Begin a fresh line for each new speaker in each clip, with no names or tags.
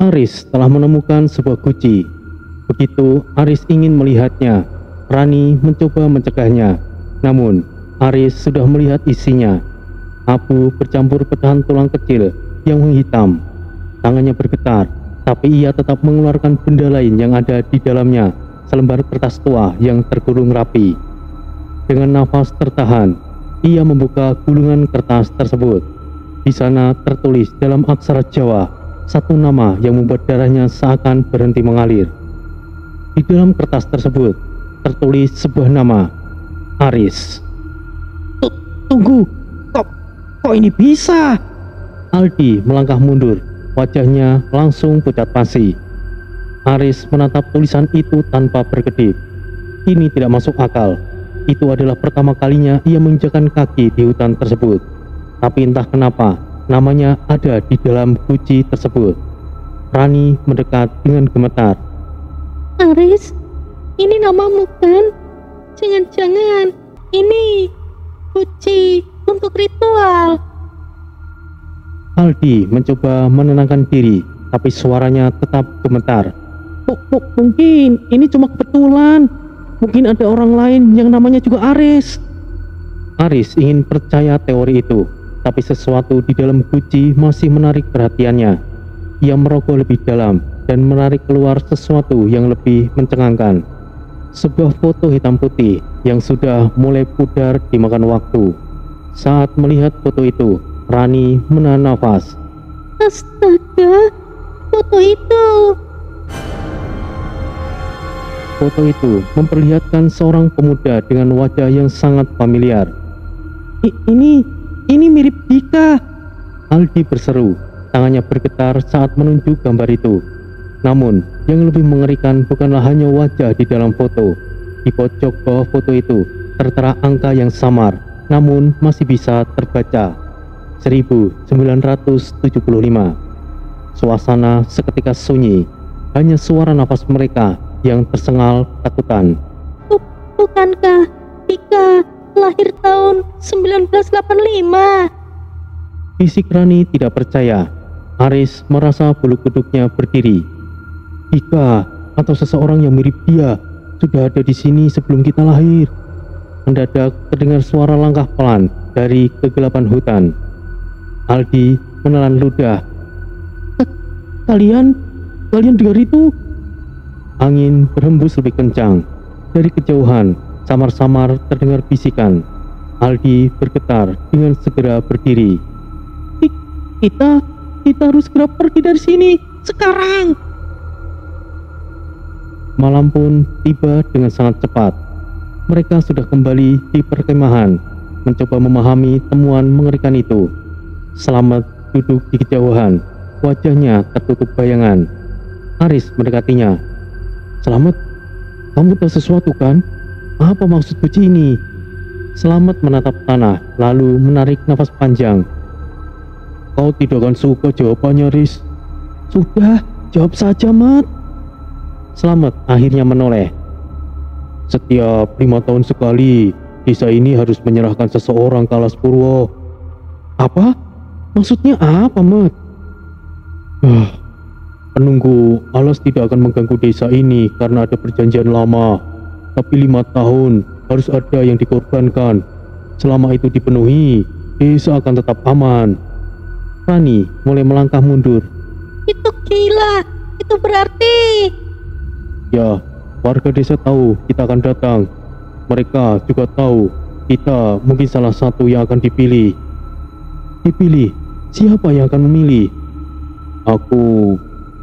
Aris telah menemukan sebuah guci. Begitu Aris ingin melihatnya, Rani mencoba mencegahnya. Namun, Aris sudah melihat isinya. Abu bercampur pecahan tulang kecil yang menghitam. Tangannya bergetar, tapi ia tetap mengeluarkan benda lain yang ada di dalamnya, selembar kertas tua yang tergulung rapi. Dengan nafas tertahan, ia membuka gulungan kertas tersebut. Di sana tertulis dalam aksara Jawa satu nama yang membuat darahnya seakan berhenti mengalir. Di dalam kertas tersebut tertulis sebuah nama, Aris.
Tunggu, kok ini bisa?
Aldi melangkah mundur, wajahnya langsung pucat pasi. Aris menatap tulisan itu tanpa berkedip. Ini tidak masuk akal. Itu adalah pertama kalinya ia menginjakkan kaki di hutan tersebut. Tapi entah kenapa, namanya ada di dalam guci tersebut. Rani mendekat dengan gemetar.
Aris, ini namamu kan? Jangan-jangan ini guci untuk ritual.
Aldi mencoba menenangkan diri, tapi suaranya tetap gemetar.
Mungkin ini cuma kebetulan. Mungkin ada orang lain yang namanya juga Aris.
Aris ingin percaya teori itu, tapi sesuatu di dalam guci masih menarik perhatiannya. Ia merogoh lebih dalam dan menarik keluar sesuatu yang lebih mencengangkan. Sebuah foto hitam putih yang sudah mulai pudar dimakan waktu. Saat melihat foto itu, Rani menahan nafas.
Astaga, foto itu.
Foto itu memperlihatkan seorang pemuda dengan wajah yang sangat familiar.
Ini mirip Dika.
Aldi berseru, tangannya bergetar saat menunjuk gambar itu. Namun, yang lebih mengerikan bukanlah hanya wajah di dalam foto. Di pojok bawah foto itu tertera angka yang samar, namun masih bisa terbaca. 1975. Suasana seketika sunyi, hanya suara nafas mereka yang tersengal ketakutan.
Bukankah Dika lahir tahun 1985?
Fisik Rani tidak percaya. Aris merasa bulu kuduknya berdiri. Dika atau seseorang yang mirip dia sudah ada di sini sebelum kita lahir. Mendadak terdengar suara langkah pelan dari kegelapan hutan. Aldi menelan ludah.
Kalian dengar itu?
Angin berhembus lebih kencang. Dari kejauhan, samar-samar terdengar bisikan. Aldi bergetar dengan segera berdiri.
Kita harus segera pergi dari sini sekarang.
Malam pun tiba dengan sangat cepat. Mereka sudah kembali di perkemahan, mencoba memahami temuan mengerikan itu. Selamat duduk di kejauhan, wajahnya tertutup bayangan. Aris mendekatinya.
Selamat, kamu tahu sesuatu kan? Apa maksud guci ini?
Selamat menatap tanah, lalu menarik nafas panjang.
Kau tidak akan suka jawabannya, Riz. Sudah, jawab saja, Mat.
Selamat akhirnya menoleh.
Setiap 5 tahun sekali, desa ini harus menyerahkan seseorang ke Alas Purwo. Apa? Maksudnya apa, Mat?
Penunggu Alas tidak akan mengganggu desa ini karena ada perjanjian lama. Tapi 5 tahun harus ada yang dikorbankan. Selama itu dipenuhi, desa akan tetap aman. Rani mulai melangkah mundur.
Itu gila, itu berarti...
Ya, warga desa tahu kita akan datang. Mereka juga tahu kita mungkin salah satu yang akan dipilih.
Dipilih? Siapa yang akan memilih?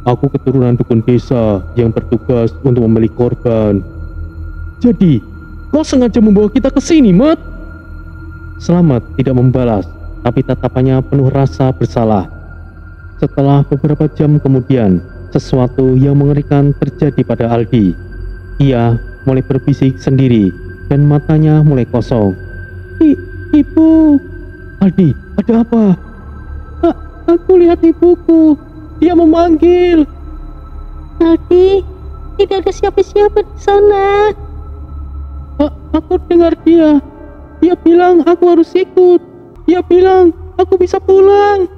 Aku keturunan dukun desa yang bertugas untuk memilih korban.
Jadi, kau sengaja membawa kita ke sini, Mat?
Selamat tidak membalas, tapi tatapannya penuh rasa bersalah. Setelah beberapa jam kemudian, sesuatu yang mengerikan terjadi pada Aldi. Ia mulai berbisik sendiri dan matanya mulai kosong.
Ibu,
Aldi, ada apa?
Aku lihat ibuku. Dia memanggil.
Aldi, tidak ada siapa-siapa di sana.
Aku dengar dia. Dia bilang aku harus ikut. Dia bilang aku bisa pulang.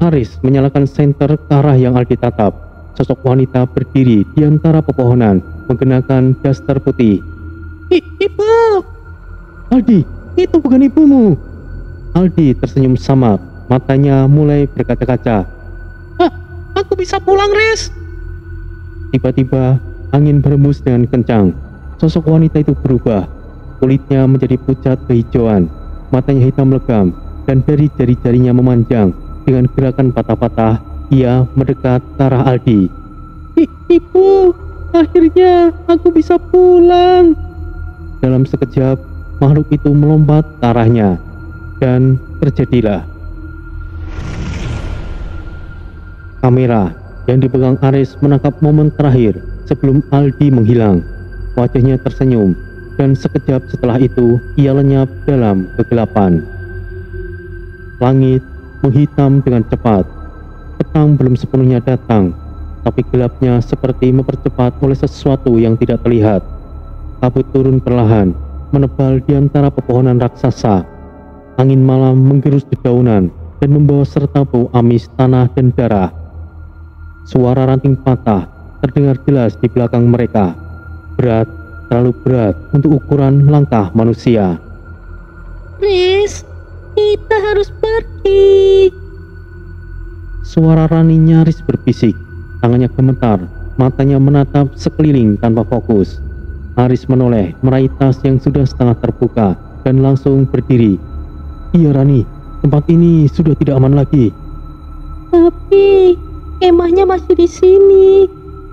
Aris menyalakan senter ke arah yang Aldi tatap. Sosok wanita berdiri di antara pepohonan, mengenakan daster putih.
Ibu!
Aldi, itu bukan ibumu. Aldi tersenyum samar, matanya mulai berkaca-kaca.
Aku bisa pulang, Riz.
Tiba-tiba, angin berembus dengan kencang. Sosok wanita itu berubah. Kulitnya menjadi pucat kehijauan, matanya hitam legam, dan dari jari-jarinya memanjang. Dengan gerakan patah-patah, ia mendekat ke arah Aldi.
Ibu, akhirnya aku bisa pulang.
Dalam sekejap, makhluk itu melompat ke arahnya, dan terjadilah. Kamera yang dipegang Aris menangkap momen terakhir sebelum Aldi menghilang. Wajahnya tersenyum, dan sekejap setelah itu ia lenyap dalam kegelapan. Langit menghitam dengan cepat. Petang belum sepenuhnya datang, tapi gelapnya seperti mempercepat oleh sesuatu yang tidak terlihat. Kabut turun perlahan, menebal di antara pepohonan raksasa. Angin malam menggerus dedaunan dan membawa serta bau amis tanah dan darah. Suara ranting patah terdengar jelas di belakang mereka. Berat, terlalu berat untuk ukuran langkah manusia.
Riz, kita harus pergi.
Suara Rani nyaris berbisik, tangannya gemetar, matanya menatap sekeliling tanpa fokus. Aris menoleh meraih tas yang sudah setengah terbuka dan langsung berdiri. Iya Rani, tempat ini sudah tidak aman lagi.
Tapi kemahnya masih di sini.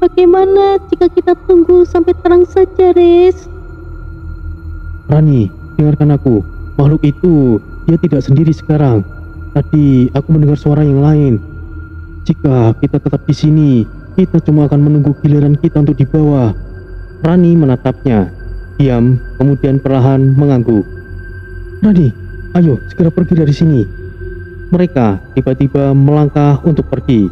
Bagaimana jika kita tunggu sampai terang saja, Riz?
Rani, dengarkan aku. Makhluk itu, dia tidak sendiri sekarang. Tadi aku mendengar suara yang lain. Jika kita tetap di sini, kita cuma akan menunggu giliran kita untuk dibawa. Rani menatapnya, diam, kemudian perlahan mengangguk. Rani, ayo segera pergi dari sini. Mereka tiba-tiba melangkah untuk pergi.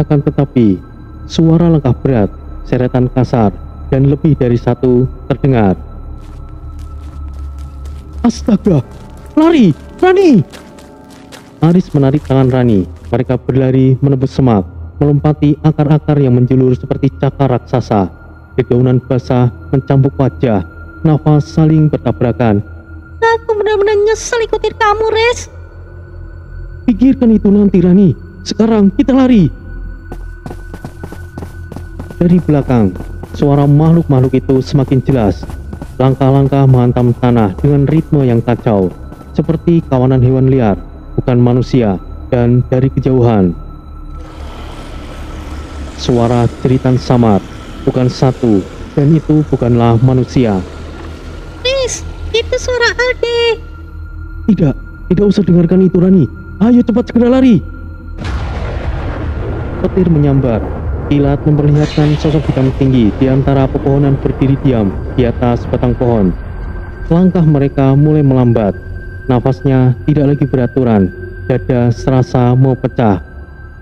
Akan tetapi, suara langkah berat, seretan kasar, dan lebih dari satu terdengar. Astaga, lari, Rani! Aris menarik tangan Rani. Mereka berlari menembus semak, melompati akar-akar yang menjulur seperti cakar raksasa. Dedaunan basah mencambuk wajah, nafas saling bertabrakan.
Aku benar-benar nyesel ikutin kamu, Riz.
Pikirkan itu nanti Rani, sekarang kita lari. Dari belakang, suara makhluk-makhluk itu semakin jelas. Langkah-langkah menghantam tanah dengan ritme yang kacau, seperti kawanan hewan liar, bukan manusia, dan dari kejauhan. Suara jeritan samar, bukan satu, dan itu bukanlah manusia.
Riz, itu suara Aldi.
Tidak usah dengarkan itu Rani. Ayo cepat segera lari. Petir menyambar. Kilat memperlihatkan sosok hitam tinggi di antara pepohonan berdiri diam di atas batang pohon. Langkah mereka mulai melambat. Nafasnya tidak lagi beraturan. Dada serasa mau pecah.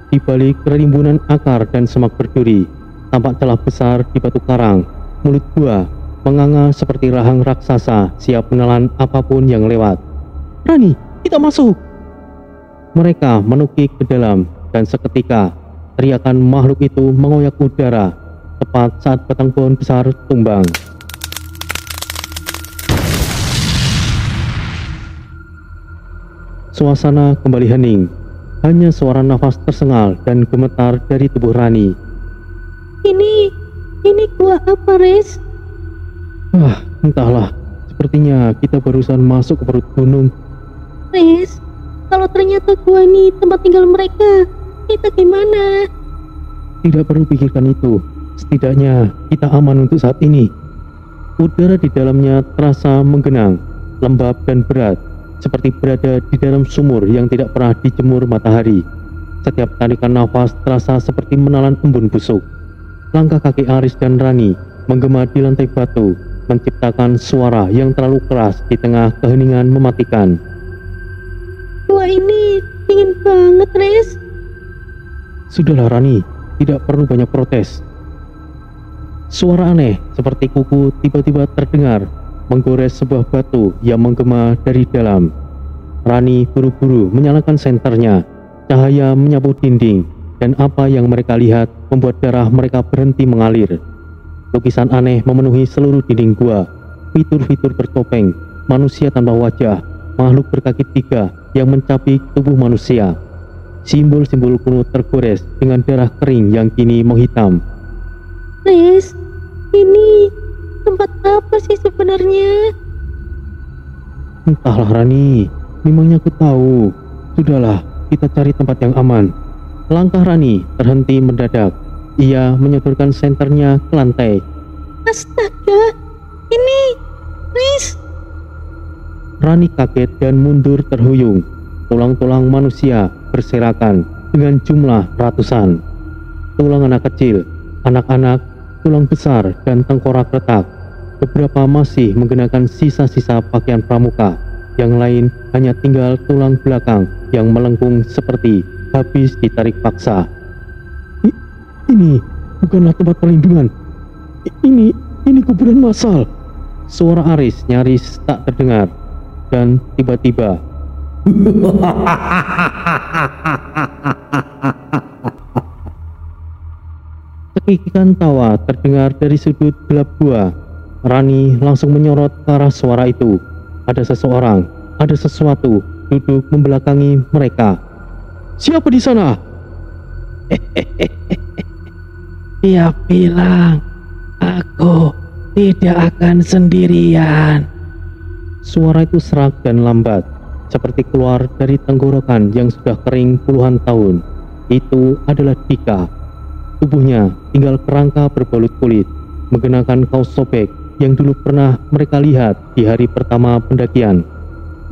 Di balik kerimbunan akar dan semak berduri, tampak celah besar di batu karang. Mulut gua menganga seperti rahang raksasa siap menelan apapun yang lewat. Rani, kita masuk! Mereka menukik ke dalam dan seketika teriakan makhluk itu mengoyak udara tepat saat batang pohon besar tumbang. Suasana kembali hening. Hanya suara nafas tersengal dan gemetar dari tubuh Rani.
Ini gua apa, Riz?
Entahlah. Sepertinya kita barusan masuk ke perut gunung.
Riz, kalau ternyata gua ini tempat tinggal mereka, kita gimana?
Tidak perlu pikirkan itu. Setidaknya kita aman untuk saat ini. Udara di dalamnya terasa menggenang, lembab dan berat, seperti berada di dalam sumur yang tidak pernah dijemur matahari. Setiap tarikan nafas terasa seperti menelan embun busuk. Langkah kaki Aris dan Rani menggema di lantai batu, menciptakan suara yang terlalu keras di tengah keheningan mematikan.
Gua ini dingin banget, Riz.
Sudahlah Rani, tidak perlu banyak protes. Suara aneh seperti kuku tiba-tiba terdengar, menggores sebuah batu yang menggema dari dalam. Rani buru-buru menyalakan senternya. Cahaya menyapu dinding, dan apa yang mereka lihat membuat darah mereka berhenti mengalir. Lukisan aneh memenuhi seluruh dinding gua. Fitur-fitur bertopeng, manusia tanpa wajah, makhluk berkaki 3 yang mencapik tubuh manusia. Simbol-simbol kuno tergores dengan darah kering yang kini menghitam.
Riz, ini tempat apa sih sebenarnya?
Entahlah Rani, memangnya aku tahu. Sudahlah, kita cari tempat yang aman. Langkah Rani terhenti mendadak. Ia menyodorkan senternya ke lantai.
Astaga, ini Riz.
Rani kaget dan mundur terhuyung. Tulang-tulang manusia berserakan dengan jumlah ratusan. Tulang anak kecil, anak-anak, tulang besar, dan tengkorak retak. Beberapa masih menggunakan sisa-sisa pakaian pramuka. Yang lain hanya tinggal tulang belakang yang melengkung seperti habis ditarik paksa. Ini bukanlah tempat perlindungan. Ini kuburan massal. Suara Aris nyaris tak terdengar. Dan tiba-tiba cekikikan tawa terdengar dari sudut gelap gua. Rani langsung menyorot ke arah suara itu. Ada seseorang, ada sesuatu duduk membelakangi mereka. Siapa di sana?
Dia bilang, aku tidak akan sendirian.
Suara itu serak dan lambat, seperti keluar dari tenggorokan yang sudah kering puluhan tahun. Itu adalah Dika. Tubuhnya tinggal kerangka berbalut kulit, mengenakan kaos sobek yang dulu pernah mereka lihat di hari pertama pendakian.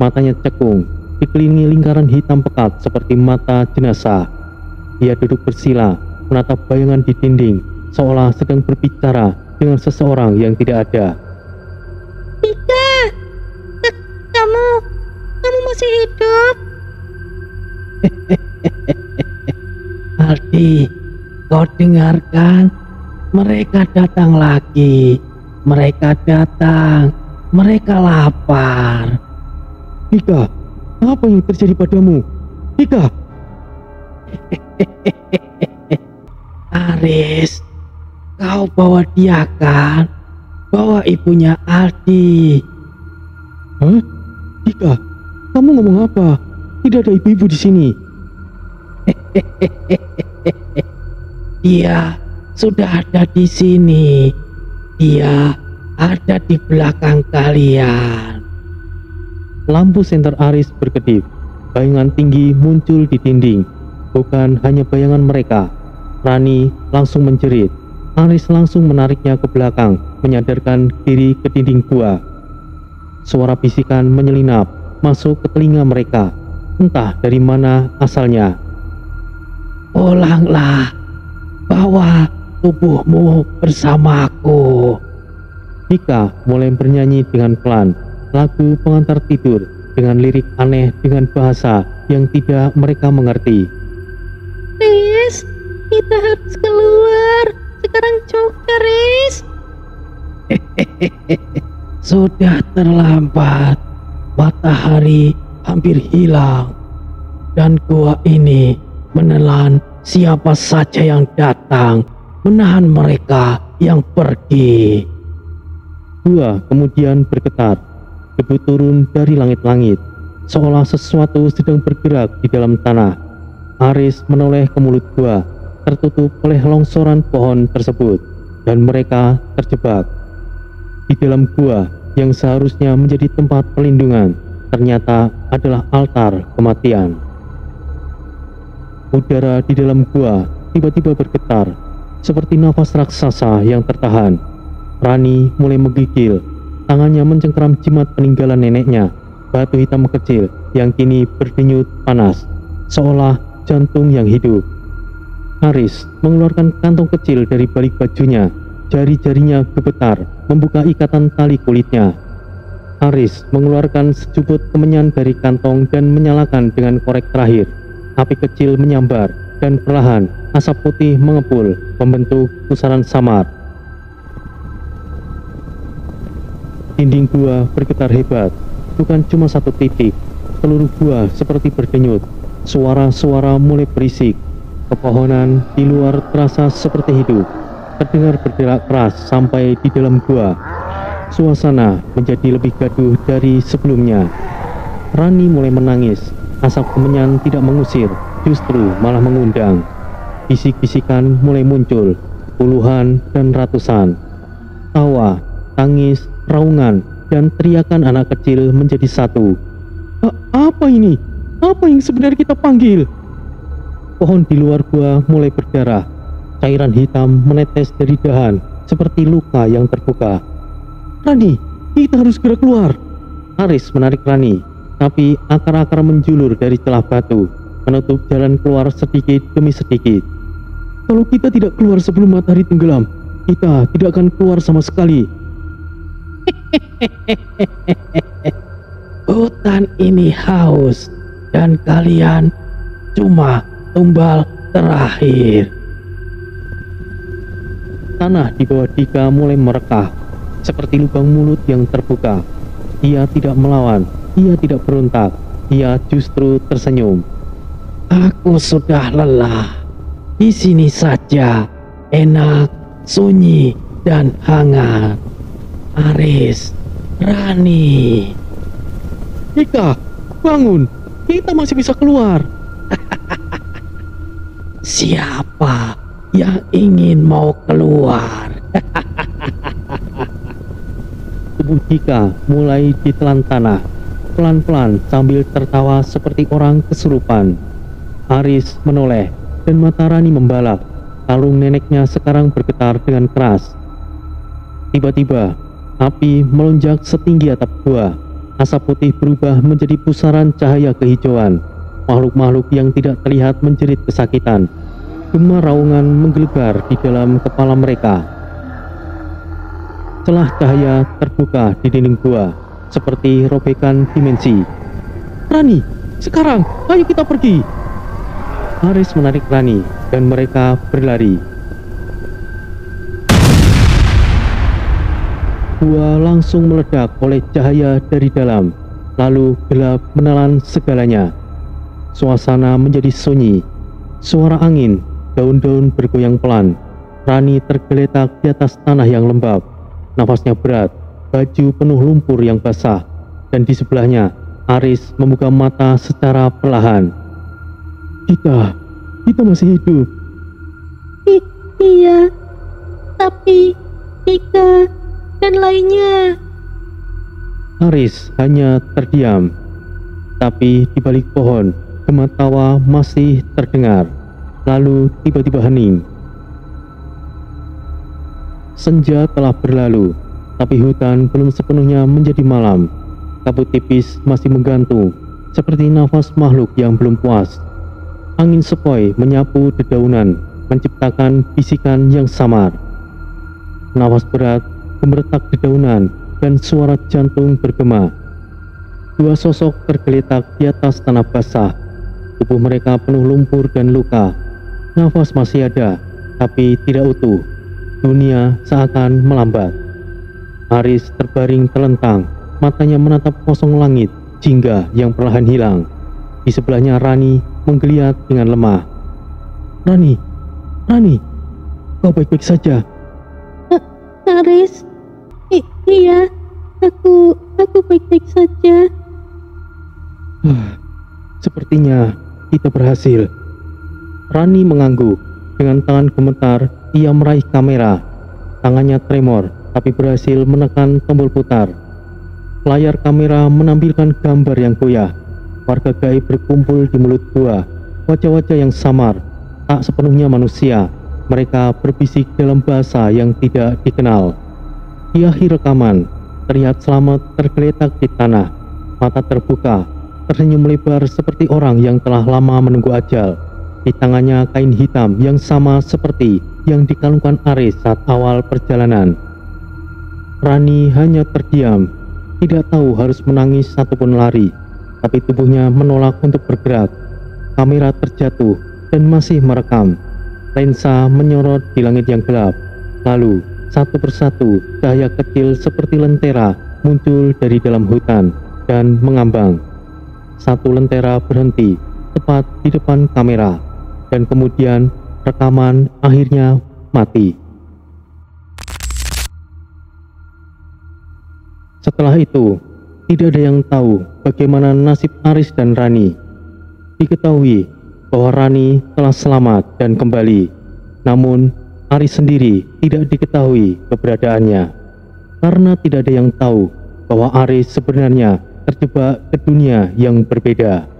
Matanya cekung, dikelilingi lingkaran hitam pekat seperti mata jenazah. Dia duduk bersila, menatap bayangan di dinding, seolah sedang berbicara dengan seseorang yang tidak ada.
Dika, kamu masih hidup?
Aldi, kau dengarkan? Mereka datang lagi. Mereka datang. Mereka lapar.
Dika, apa yang terjadi padamu? Dika!
Aris, kau bawa dia kan? Bawa ibunya Aldi.
Hah? Dika, kamu ngomong apa? Tidak ada ibu-ibu di sini.
Dia sudah ada di sini. Dia ada di belakang kalian.
Lampu senter Aris berkedip. Bayangan tinggi muncul di dinding. Bukan hanya bayangan mereka. Rani langsung menjerit. Aris langsung menariknya ke belakang, menyadarkan diri ke dinding gua. Suara bisikan menyelinap masuk ke telinga mereka. Entah dari mana asalnya.
Pulanglah, bawa tubuhmu bersamaku.
Dika mulai bernyanyi dengan pelan, lagu pengantar tidur dengan lirik aneh dengan bahasa yang tidak mereka mengerti.
Riz, kita harus keluar. Sekarang juga, Riz.
Sudah terlambat. Matahari hampir hilang. Dan gua ini menelan siapa saja yang datang, menahan mereka yang pergi.
Gua kemudian bergetar. Debu turun dari langit-langit, seolah sesuatu sedang bergerak di dalam tanah. Aris menoleh ke mulut gua, tertutup oleh longsoran pohon tersebut, dan mereka terjebak. Di dalam gua yang seharusnya menjadi tempat perlindungan, ternyata adalah altar kematian. Udara di dalam gua tiba-tiba bergetar, seperti nafas raksasa yang tertahan. Rani mulai menggigil, tangannya mencengkeram jimat peninggalan neneknya, batu hitam kecil yang kini berdenyut panas, seolah jantung yang hidup. Aris mengeluarkan kantong kecil dari balik bajunya, jari-jarinya gemetar membuka ikatan tali kulitnya. Aris mengeluarkan secubut kemenyan dari kantong dan menyalakan dengan korek terakhir. Api kecil menyambar dan perlahan asap putih mengepul membentuk pusaran samar. Dinding gua bergetar hebat, bukan cuma satu titik. Seluruh gua seperti berdenyut, Suara-suara mulai berisik. Pepohonan di luar terasa seperti hidup. Terdengar bergerak keras sampai di dalam gua. Suasana menjadi lebih gaduh dari sebelumnya. Rani mulai menangis. Asap kemenyan tidak mengusir, justru malah mengundang. Bisik-bisikan mulai muncul, puluhan dan ratusan. Tawa, tangis, raungan, dan teriakan anak kecil menjadi satu. Apa ini? Apa yang sebenarnya kita panggil? Pohon di luar gua mulai berdarah. Cairan hitam menetes dari dahan seperti luka yang terbuka. Rani, kita harus segera keluar. Aris menarik Rani, tapi akar-akar menjulur dari celah batu, menutup jalan keluar sedikit demi sedikit. Kalau kita tidak keluar sebelum matahari tenggelam, kita tidak akan keluar sama sekali. Hutan ini haus, dan kalian cuma tumbal terakhir. Tanah di bawah Dika mulai merekah, seperti lubang mulut yang terbuka. Ia tidak melawan, ia tidak berontak, ia justru tersenyum. Aku sudah lelah. Di sini saja, enak, sunyi, dan hangat. Aris, Rani. Dika, bangun. Kita masih bisa keluar. Siapa yang ingin mau keluar? Tubuh Dika mulai ditelan tanah, pelan-pelan sambil tertawa seperti orang kesurupan. Aris menoleh dan mata Rani membalap. Kalung neneknya sekarang bergetar dengan keras. Tiba-tiba, api melonjak setinggi atap gua. Asap putih berubah menjadi pusaran cahaya kehijauan. Makhluk-makhluk yang tidak terlihat menjerit kesakitan. Gema raungan menggelegar di dalam kepala mereka. Celah cahaya terbuka di dinding gua, seperti robekan dimensi. Rani, sekarang, ayo kita pergi. Aris menarik Rani, dan mereka berlari. Gua langsung meledak oleh cahaya dari dalam, lalu gelap menelan segalanya. Suasana menjadi sunyi. Suara angin, daun-daun bergoyang pelan. Rani tergeletak di atas tanah yang lembab. Nafasnya berat, baju penuh lumpur yang basah. Dan di sebelahnya, Aris membuka mata secara perlahan. Kita masih hidup.
Iya, tapi Dika dan lainnya.
Aris hanya terdiam. Tapi di balik pohon, gema tawa masih terdengar. Lalu tiba-tiba hening. Senja telah berlalu, tapi hutan belum sepenuhnya menjadi malam. Kabut tipis masih menggantung, seperti nafas makhluk yang belum puas. Angin sepoi menyapu dedaunan, menciptakan bisikan yang samar. Nafas berat gemeretak dedaunan, dan suara jantung bergema. Dua sosok tergeletak di atas tanah basah. Tubuh mereka penuh lumpur dan luka. Nafas masih ada, tapi tidak utuh. Dunia seakan melambat. Aris terbaring telentang, matanya menatap kosong langit, jingga yang perlahan hilang. Di sebelahnya Rani menggeliat dengan lemah. Rani, kau baik-baik saja?
Aris, iya, aku baik-baik saja.
Sepertinya kita berhasil. Rani mengangguk. Dengan tangan gemetar, ia meraih kamera. Tangannya tremor, tapi berhasil menekan tombol putar. Layar kamera menampilkan gambar yang goyah. Warga gaib berkumpul di mulut gua. Wajah-wajah yang samar, tak sepenuhnya manusia. Mereka berbisik dalam bahasa yang tidak dikenal. Di akhir rekaman, terlihat Slamet tergeletak di tanah. Mata terbuka, tersenyum lebar seperti orang yang telah lama menunggu ajal. Di tangannya kain hitam yang sama seperti yang dikalungkan Aris saat awal perjalanan. Rani hanya terdiam, tidak tahu harus menangis ataupun lari. Tapi tubuhnya menolak untuk bergerak. Kamera terjatuh dan masih merekam. Lensa menyorot di langit yang gelap. Lalu, satu persatu cahaya kecil seperti lentera muncul dari dalam hutan dan mengambang. Satu lentera berhenti, tepat di depan kamera, dan kemudian rekaman akhirnya mati. Setelah itu, tidak ada yang tahu bagaimana nasib Aris dan Rani. Diketahui bahwa Rani telah selamat dan kembali, namun Aris sendiri tidak diketahui keberadaannya, karena tidak ada yang tahu bahwa Aris sebenarnya terjebak ke dunia yang berbeda.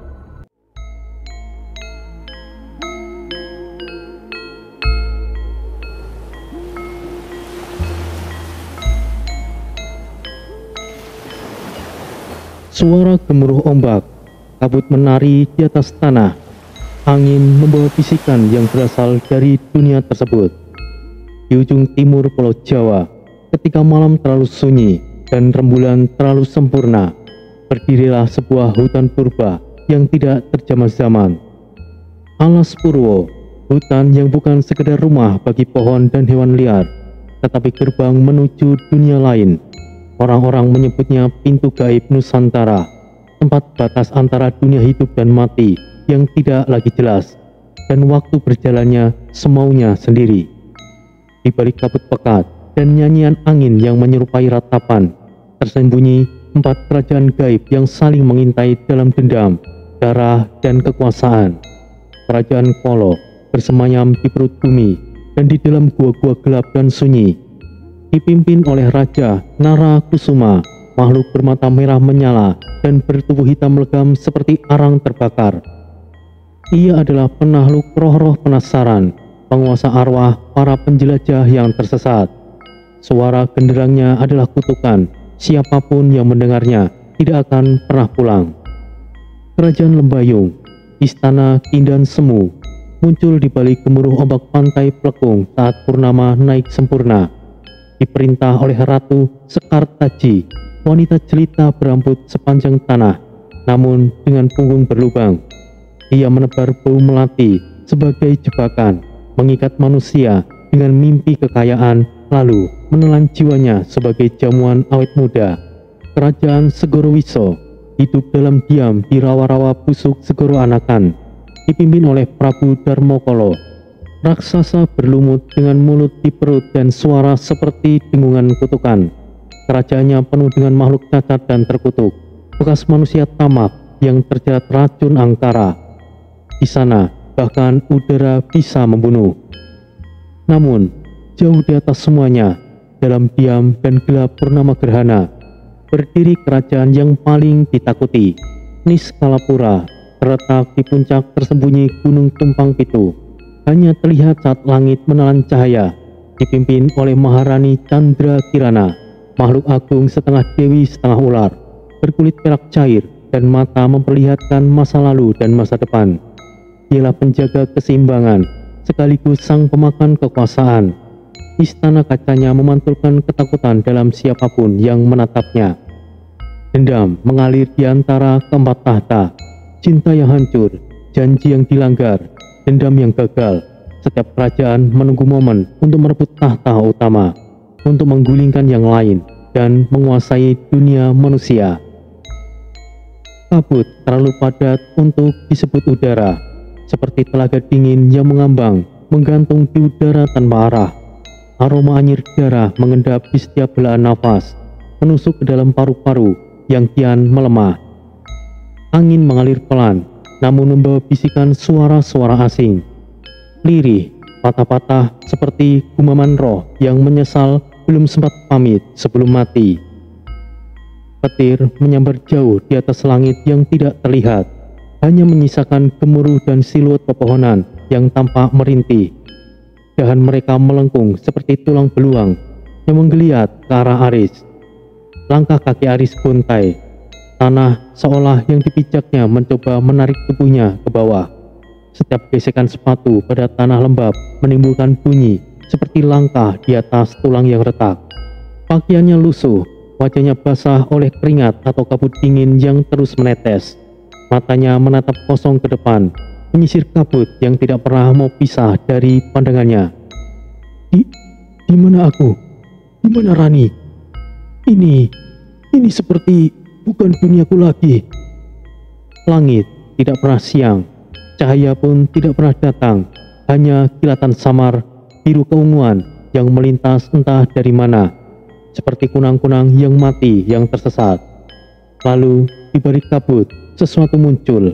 Suara gemuruh ombak, kabut menari di atas tanah, angin membawa bisikan yang berasal dari dunia tersebut. Di ujung timur Pulau Jawa, ketika malam terlalu sunyi dan rembulan terlalu sempurna, berdirilah sebuah hutan purba yang tidak terjamah zaman. Alas Purwo, hutan yang bukan sekedar rumah bagi pohon dan hewan liar, tetapi gerbang menuju dunia lain. Orang-orang menyebutnya pintu gaib Nusantara, tempat batas antara dunia hidup dan mati yang tidak lagi jelas, dan waktu berjalannya semaunya sendiri. Di balik kabut pekat dan nyanyian angin yang menyerupai ratapan, tersembunyi 4 kerajaan gaib yang saling mengintai dalam dendam, darah, dan kekuasaan. Kerajaan Kolo bersemayam di perut bumi dan di dalam gua-gua gelap dan sunyi, dipimpin oleh Raja Nara Kusuma, makhluk bermata merah menyala dan bertubuh hitam legam seperti arang terbakar. Ia adalah penakluk roh-roh penasaran, penguasa arwah para penjelajah yang tersesat. Suara genderangnya adalah kutukan, siapapun yang mendengarnya tidak akan pernah pulang. Kerajaan Lembayung, istana Kindan Semu, muncul di balik gemuruh ombak pantai Plekung saat purnama naik sempurna. Diperintah oleh Ratu Sekartaji, wanita jelita berambut sepanjang tanah, namun dengan punggung berlubang. Ia menebar bau melati sebagai jebakan, mengikat manusia dengan mimpi kekayaan, lalu menelan jiwanya sebagai jamuan awet muda. Kerajaan Segorowiso hidup dalam diam di rawa-rawa busuk Segoro Anakan, dipimpin oleh Prabu Darmokolo. Raksasa berlumut dengan mulut di perut dan suara seperti dengungan kutukan. Kerajaannya penuh dengan makhluk cacat dan terkutuk, bekas manusia tamak yang terjerat racun angkara. Di sana, bahkan udara bisa membunuh. Namun, jauh di atas semuanya, dalam diam dan gelap purnama gerhana, berdiri kerajaan yang paling ditakuti, Niskalapura, terletak di puncak tersembunyi Gunung Tumpang Pitu. Hanya terlihat saat langit menelan cahaya, dipimpin oleh Maharani Chandra Kirana, makhluk agung setengah dewi setengah ular, berkulit perak cair dan mata memperlihatkan masa lalu dan masa depan. Dialah penjaga keseimbangan, sekaligus sang pemakan kekuasaan. Istana kacanya memantulkan ketakutan dalam siapapun yang menatapnya. Dendam mengalir di antara keempat tahta, cinta yang hancur, janji yang dilanggar, dendam yang gagal. Setiap kerajaan menunggu momen untuk merebut tahta utama, untuk menggulingkan yang lain dan menguasai dunia manusia. Kabut terlalu padat untuk disebut udara, seperti telaga dingin yang mengambang, menggantung di udara tanpa arah. Aroma anyir darah mengendap di setiap belaan nafas, menusuk ke dalam paru-paru yang kian melemah. Angin mengalir pelan, namun membawa bisikan suara-suara asing. Lirih, patah-patah seperti gumaman roh yang menyesal belum sempat pamit sebelum mati. Petir menyambar jauh di atas langit yang tidak terlihat, hanya menyisakan gemuruh dan siluet pepohonan yang tampak merintih. Dahan mereka melengkung seperti tulang beluang yang menggeliat ke arah Aris. Langkah kaki Aris gontai. Tanah seolah yang dipijaknya mencoba menarik tubuhnya ke bawah. Setiap gesekan sepatu pada tanah lembab menimbulkan bunyi seperti langkah di atas tulang yang retak. Pakaiannya lusuh, wajahnya basah oleh keringat atau kabut dingin yang terus menetes. Matanya menatap kosong ke depan, menyisir kabut yang tidak pernah mau pisah dari pandangannya. Di mana aku? Di mana Rani? Ini seperti bukan duniaku lagi. Langit tidak pernah siang, Cahaya pun tidak pernah datang, hanya kilatan samar biru keunguan yang melintas entah dari mana, seperti kunang-kunang yang mati yang tersesat. Lalu di balik kabut sesuatu muncul,